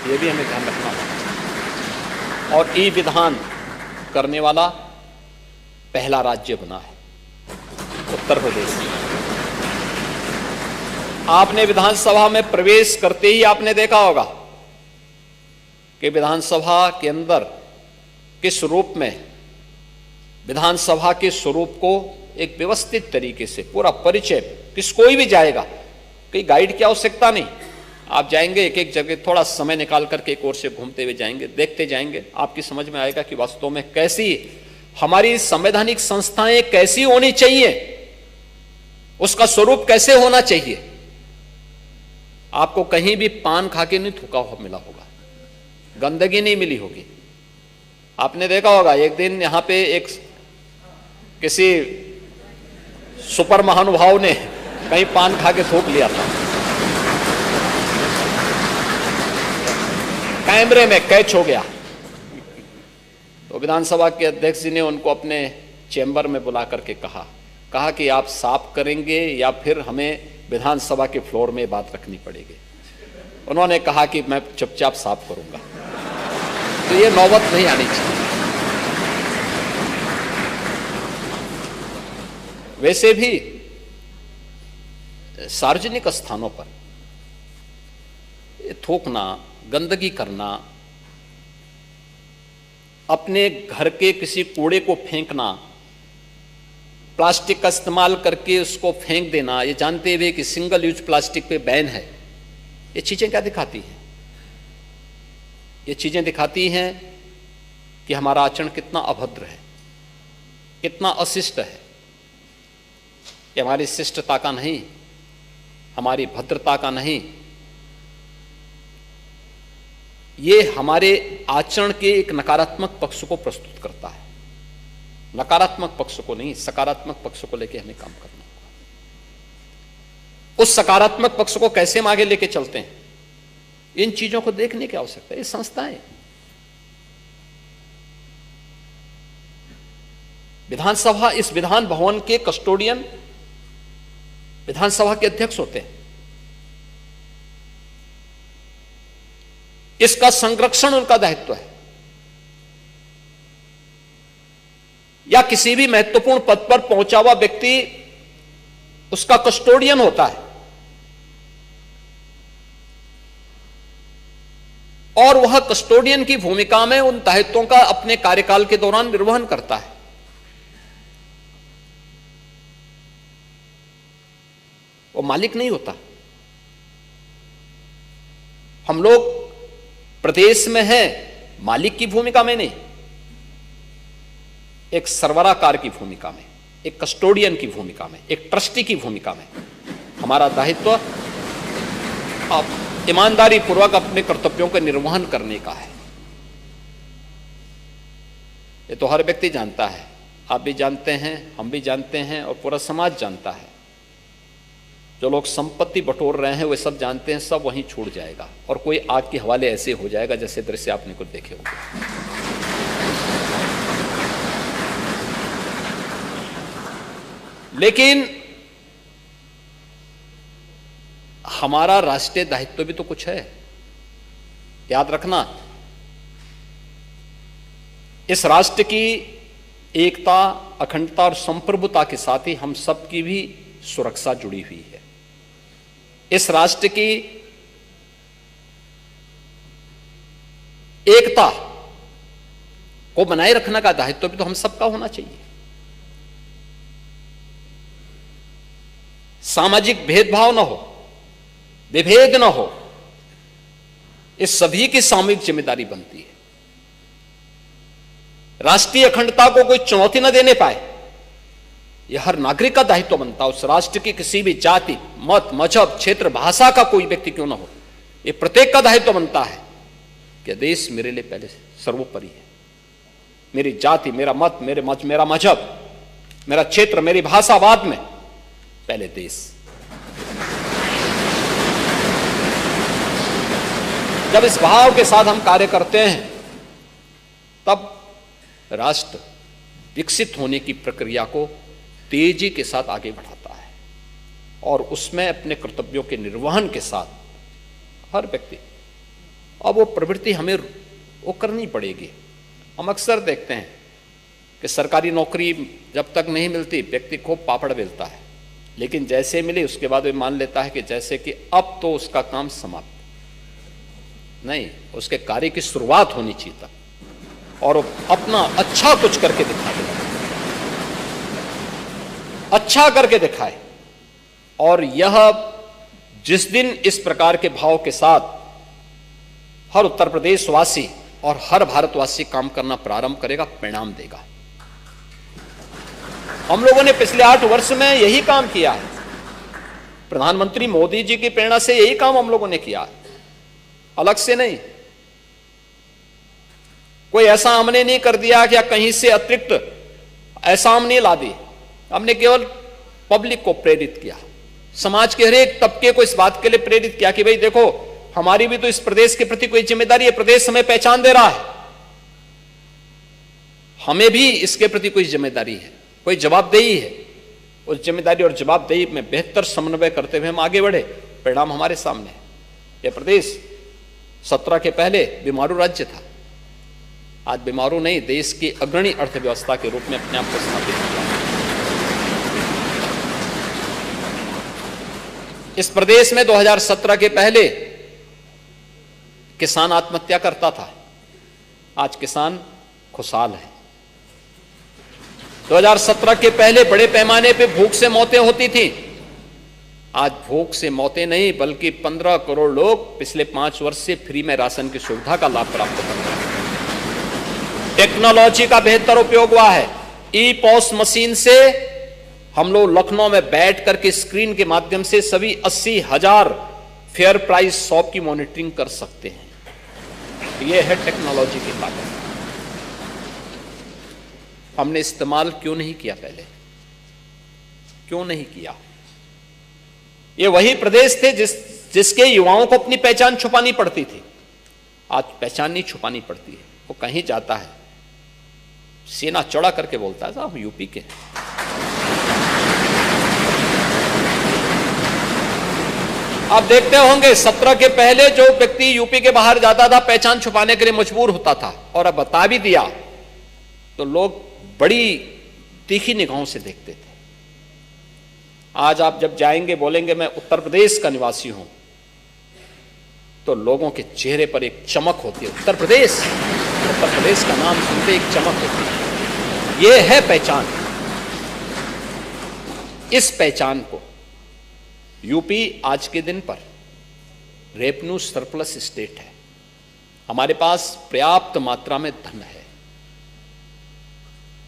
ये भी हमें ध्यान रखना होगा। और ई विधान करने वाला पहला राज्य बना है उत्तर प्रदेश। आपने विधानसभा में प्रवेश करते ही आपने देखा होगा कि विधानसभा के अंदर किस रूप में विधानसभा के स्वरूप को एक व्यवस्थित तरीके से पूरा परिचय, कोई भी जाएगा, कोई गाइड की आवश्यकता नहीं, आप जाएंगे एक एक जगह थोड़ा समय निकाल करके एक ओर से घूमते हुए जाएंगे, देखते जाएंगे, आपकी समझ में आएगा कि वास्तव में कैसी हमारी संवैधानिक संस्थाएं कैसी होनी चाहिए, उसका स्वरूप कैसे होना चाहिए। आपको कहीं भी पान खा के नहीं थूका हुआ मिला होगा, गंदगी नहीं मिली होगी। आपने देखा होगा एक दिन यहां पे एक किसी सुपर महानुभाव ने कहीं पान खा के थूक लिया था, कैमरे में कैच हो गया। तो विधानसभा के अध्यक्ष जी ने उनको अपने चैम्बर में बुला करके कहा कि आप साफ करेंगे या फिर हमें विधानसभा के फ्लोर में बात रखनी पड़ेगी। उन्होंने कहा कि मैं चुपचाप साफ करूंगा। तो ये नौबत नहीं आनी चाहिए। वैसे भी सार्वजनिक स्थानों पर थूकना, गंदगी करना, अपने घर के किसी कूड़े को फेंकना, प्लास्टिक का इस्तेमाल करके उसको फेंक देना, ये जानते हुए कि सिंगल यूज प्लास्टिक पे बैन है, ये चीजें क्या दिखाती हैं? ये चीजें दिखाती हैं कि हमारा आचरण कितना अभद्र है, कितना अशिष्ट है। ये हमारी शिष्टता का नहीं, हमारी भद्रता का नहीं, ये हमारे आचरण के एक नकारात्मक पक्ष को प्रस्तुत करता है। नकारात्मक पक्ष को नहीं, सकारात्मक पक्ष को लेकर हमें काम करना होगा। उस सकारात्मक पक्ष को कैसे हम आगे लेके चलते हैं, इन चीजों को देखने की आवश्यकता है। ये संस्थाएं, विधानसभा, इस विधान भवन के कस्टोडियन विधानसभा के अध्यक्ष होते हैं। इसका संरक्षण उनका दायित्व है। या किसी भी महत्वपूर्ण पद पर पहुंचा हुआ व्यक्ति उसका कस्टोडियन होता है और वह कस्टोडियन की भूमिका में उन दायित्वों का अपने कार्यकाल के दौरान निर्वहन करता है। वो मालिक नहीं होता। हम लोग प्रदेश में हैं मालिक की भूमिका में नहीं, एक सरबराहकार की भूमिका में, एक कस्टोडियन की भूमिका में, एक ट्रस्टी की भूमिका में। हमारा दायित्व अब ईमानदारी पूर्वक अपने कर्तव्यों का निर्वहन करने का है। ये तो हर व्यक्ति जानता है, आप भी जानते हैं, हम भी जानते हैं और पूरा समाज जानता है। जो लोग संपत्ति बटोर रहे हैं वे सब जानते हैं, सब वहीं छूट जाएगा और कोई आग के हवाले ऐसे हो जाएगा जैसे दृश्य आपने कुछ देखे होंगे। लेकिन हमारा राष्ट्रीय दायित्व भी तो कुछ है, याद रखना। इस राष्ट्र की एकता, अखंडता और संप्रभुता के साथ ही हम सबकी भी सुरक्षा जुड़ी हुई है। इस राष्ट्र की एकता को बनाए रखने का दायित्व भी तो हम सबका होना चाहिए। सामाजिक भेदभाव न हो, विभेद न हो, इस सभी की सामूहिक जिम्मेदारी बनती है। राष्ट्रीय अखंडता को कोई चुनौती न देने पाए, यह हर नागरिक का दायित्व बनता है। उस राष्ट्र की किसी भी जाति, मत, मजहब, क्षेत्र, भाषा का कोई व्यक्ति क्यों ना हो, यह प्रत्येक का दायित्व बनता है कि देश मेरे लिए पहले सर्वोपरि है। मेरी जाति, मेरा मत, मेरा मजहब, मेरा क्षेत्र, मेरी भाषा बाद में, पहले देश। जब इस भाव के साथ हम कार्य करते हैं तब राष्ट्र विकसित होने की प्रक्रिया को तेजी के साथ आगे बढ़ाता है और उसमें अपने कर्तव्यों के निर्वहन के साथ हर व्यक्ति अब वो प्रवृत्ति हमें वो करनी पड़ेगी। हम अक्सर देखते हैं कि सरकारी नौकरी जब तक नहीं मिलती व्यक्ति खूब पापड़ बेलता है, लेकिन जैसे मिली उसके बाद वो मान लेता है कि जैसे कि अब तो उसका काम समाप्त। नहीं, उसके कार्य की शुरुआत होनी चाहिए था और वो अपना अच्छा कुछ करके दिखा दे, अच्छा करके दिखाए। और यह जिस दिन इस प्रकार के भाव के साथ हर उत्तर प्रदेश वासी और हर भारतवासी काम करना प्रारंभ करेगा, परिणाम देगा। हम लोगों ने पिछले 8 वर्ष में यही काम किया है। प्रधानमंत्री मोदी जी की प्रेरणा से यही काम हम लोगों ने किया है, अलग से नहीं। कोई ऐसा हमने नहीं कर दिया कि कहीं से अतिरिक्त ऐसा हम नहीं ला दी। हमने केवल पब्लिक को प्रेरित किया, समाज के हर एक तबके को इस बात के लिए प्रेरित किया कि भाई देखो, हमारी भी तो इस प्रदेश के प्रति कोई जिम्मेदारी है। प्रदेश हमें पहचान दे रहा है, हमें भी इसके प्रति कोई जिम्मेदारी है, कोई जवाबदेही है। उस जिम्मेदारी और जवाबदेही में बेहतर समन्वय करते हुए हम आगे बढ़े, परिणाम हमारे सामने है। यह प्रदेश 17 के पहले बीमारू राज्य था, आज बीमारू नहीं, देश की अग्रणी अर्थव्यवस्था के रूप में अपने आप को स्थापित किया। इस प्रदेश में 2017 के पहले किसान आत्महत्या करता था, आज किसान खुशहाल है। 2017 के पहले बड़े पैमाने पे भूख से मौतें होती थी, आज भूख से मौतें नहीं बल्कि 15 करोड़ लोग पिछले 5 वर्ष से फ्री में राशन की सुविधा का लाभ प्राप्त कर रहे हैं। टेक्नोलॉजी का बेहतर उपयोग हुआ है। ई पॉस मशीन से हम लोग लखनऊ में बैठ करके स्क्रीन के माध्यम से सभी 80,000 फेयर प्राइस शॉप की मॉनिटरिंग कर सकते हैं। यह है टेक्नोलॉजी की ताकत। हमने इस्तेमाल क्यों नहीं किया पहले, क्यों नहीं किया? ये वही प्रदेश थे जिसके युवाओं को अपनी पहचान छुपानी पड़ती थी, आज पहचान नहीं छुपानी पड़ती है। वो कहीं जाता है सीना चौड़ा करके बोलता है साहब यूपी के। आप देखते होंगे 17 के पहले जो व्यक्ति यूपी के बाहर जाता था पहचान छुपाने के लिए मजबूर होता था, और अब बता भी दिया तो लोग बड़ी तीखी निगाहों से देखते थे। आज आप जब जाएंगे बोलेंगे मैं उत्तर प्रदेश का निवासी हूं, तो लोगों के चेहरे पर एक चमक होती है। उत्तर प्रदेश का नाम सुनते एक चमक होती है। यह है पहचान। इस पहचान को यूपी आज के दिन पर रेवेन्यू सरप्लस स्टेट है, हमारे पास पर्याप्त मात्रा में धन है।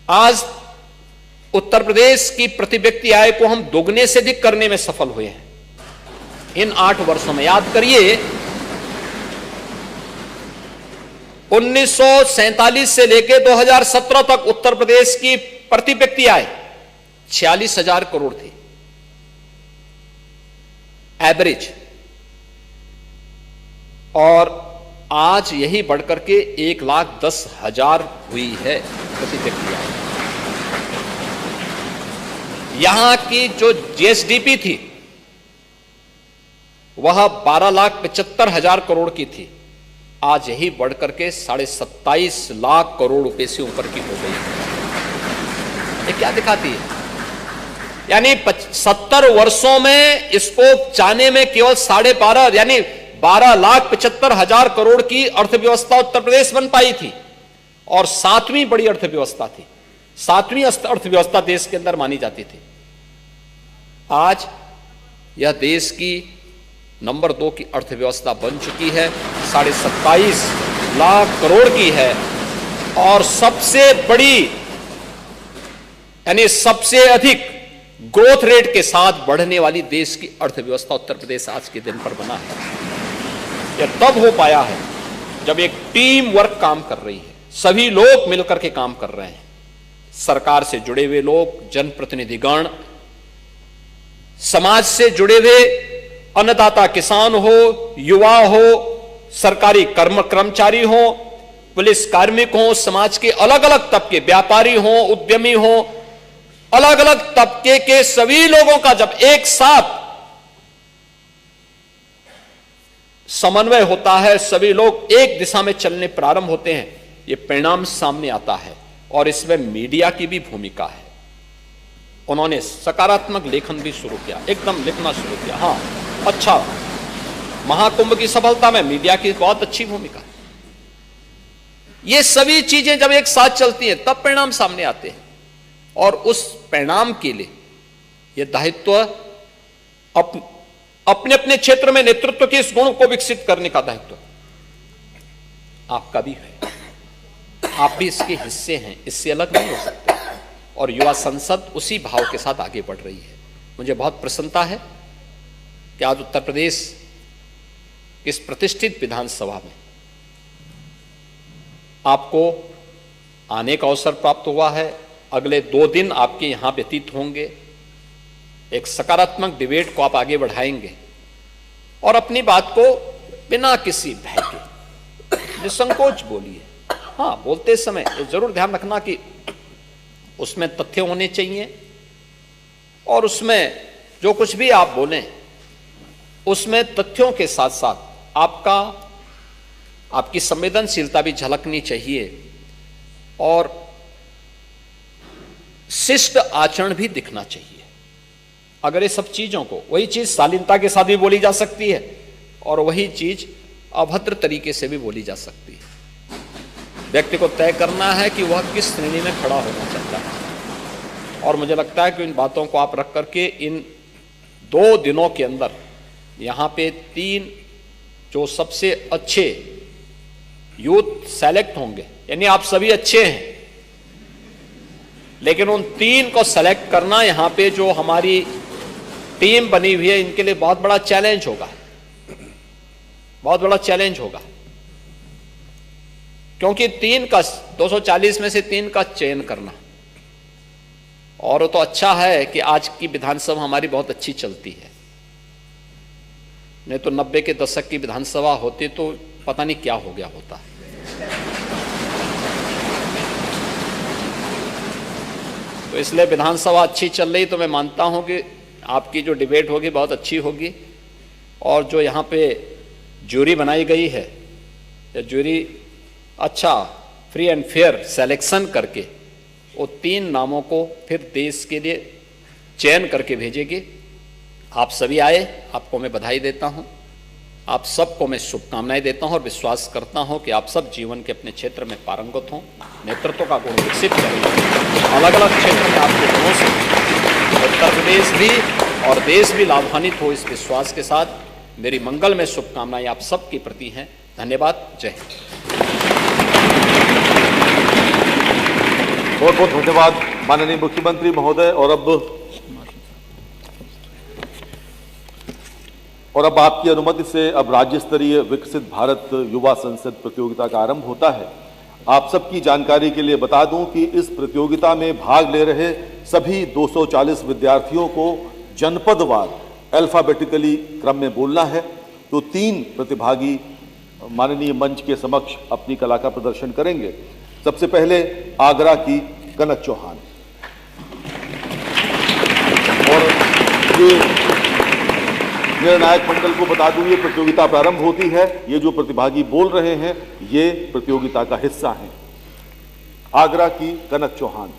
आज उत्तर प्रदेश की प्रति व्यक्ति आय को हम दोगुने से अधिक करने में सफल हुए हैं इन 8 वर्षों में। याद करिए 1947 से लेकर 2017 तक उत्तर प्रदेश की प्रति व्यक्ति आय 46,000 करोड़ थी एवरेज, और आज यही बढ़कर के 1,10,000 हुई है प्रति व्यक्ति आय। यहां की जो जीएसडीपी थी वह 12,75,000 करोड़ की थी, आज यही बढ़कर के 27.5 लाख करोड़ रुपए से ऊपर की हो गई। ये क्या दिखाती है? यानी 70 वर्षों में इसको जाने में केवल 12.5 यानी 12,75,000 करोड़ की अर्थव्यवस्था उत्तर प्रदेश बन पाई थी, और 7वीं बड़ी अर्थव्यवस्था थी, 7वीं अर्थव्यवस्था देश के अंदर मानी जाती थी। आज यह देश की नंबर 2 की अर्थव्यवस्था बन चुकी है, 27.5 लाख करोड़ की है, और सबसे बड़ी यानी सबसे अधिक ग्रोथ रेट के साथ बढ़ने वाली देश की अर्थव्यवस्था उत्तर प्रदेश आज के दिन पर बना है। यह तब हो पाया है जब एक टीम वर्क काम कर रही है, सभी लोग मिलकर के काम कर रहे हैं। सरकार से जुड़े हुए लोग, जनप्रतिनिधिगण, समाज से जुड़े हुए अन्नदाता किसान हो, युवा हो, सरकारी कर्मचारी हो, पुलिस कार्मिक हो, समाज के अलग अलग तबके, व्यापारी हो, उद्यमी हो, अलग अलग तबके के सभी लोगों का जब एक साथ समन्वय होता है, सभी लोग एक दिशा में चलने प्रारंभ होते हैं, ये परिणाम सामने आता है। और इसमें मीडिया की भी भूमिका है। उन्होंने सकारात्मक लेखन भी शुरू किया, एकदम लिखना शुरू किया। हाँ, अच्छा, महाकुंभ की सफलता में मीडिया की बहुत अच्छी भूमिका है। ये सभी चीजें जब एक साथ चलती हैं तब परिणाम सामने आते हैं। और उस परिणाम के लिए यह दायित्व अपने अपने क्षेत्र में नेतृत्व के इस गुण को विकसित करने का दायित्व आपका भी है। आप भी इसके हिस्से हैं, इससे अलग नहीं हो सकते। और युवा संसद उसी भाव के साथ आगे बढ़ रही है। मुझे बहुत प्रसन्नता है कि आज उत्तर प्रदेश की इस प्रतिष्ठित विधानसभा में आपको आने का अवसर प्राप्त हुआ है। अगले 2 दिन आपके यहां व्यतीत होंगे। एक सकारात्मक डिबेट को आप आगे बढ़ाएंगे और अपनी बात को बिना किसी भय के निसंकोच बोलिए। हाँ, बोलते समय ये जरूर ध्यान रखना कि उसमें तथ्य होने चाहिए और उसमें जो कुछ भी आप बोलें उसमें तथ्यों के साथ साथ आपकी संवेदनशीलता भी झलकनी चाहिए और शिष्ट आचरण भी दिखना चाहिए। अगर ये सब चीजों को, वही चीज शालीनता के साथ भी बोली जा सकती है और वही चीज अभद्र तरीके से भी बोली जा सकती है। व्यक्ति को तय करना है कि वह किस श्रेणी में खड़ा होना चाहता है। और मुझे लगता है कि इन बातों को आप रख करके इन 2 दिनों के अंदर यहाँ पे 3 जो सबसे अच्छे यूथ सेलेक्ट होंगे, यानी आप सभी अच्छे हैं, लेकिन उन 3 को सेलेक्ट करना यहाँ पे जो हमारी टीम बनी हुई है, इनके लिए बहुत बड़ा चैलेंज होगा, बहुत बड़ा चैलेंज होगा। क्योंकि 3 का 240 में से 3 का चयन करना, और तो अच्छा है कि आज की विधानसभा हमारी बहुत अच्छी चलती है। नहीं तो 90 के दशक की विधानसभा होती तो पता नहीं क्या हो गया होता। तो इसलिए विधानसभा अच्छी चल रही, तो मैं मानता हूं कि आपकी जो डिबेट होगी बहुत अच्छी होगी। और जो यहाँ पे जूरी बनाई गई है, या जूरी अच्छा फ्री एंड फेयर सिलेक्शन करके वो 3 नामों को फिर देश के लिए चयन करके भेजेगी। आप सभी आए, आपको मैं बधाई देता हूं, आप सबको मैं शुभकामनाएं देता हूं और विश्वास करता हूं कि आप सब जीवन के अपने क्षेत्र में पारंगत हों, नेतृत्व का गुण विकसित करें। अलग अलग क्षेत्र में आपके गुणों से उत्तर प्रदेश भी और देश भी लाभान्वित हो, इस विश्वास के साथ मेरी मंगल में शुभकामनाएं आप सबके प्रति हैं। धन्यवाद। जय हिंद। बहुत बहुत धन्यवाद माननीय मुख्यमंत्री महोदय। और अब आपकी अनुमति से अब राज्य स्तरीय विकसित भारत युवा संसद प्रतियोगिता का आरंभ होता है। आप सबकी जानकारी के लिए बता दूं कि इस प्रतियोगिता में भाग ले रहे सभी 240 विद्यार्थियों को जनपदवार अल्फाबेटिकली क्रम में बोलना है। तो 3 प्रतिभागी माननीय मंच के समक्ष अपनी कला का प्रदर्शन करेंगे। सबसे पहले आगरा की कनक चौहान। और ये निर्णायक मंडल को बता दूं, ये प्रतियोगिता प्रारंभ होती है। ये जो प्रतिभागी बोल रहे हैं ये प्रतियोगिता का हिस्सा हैं। आगरा की कनक चौहान।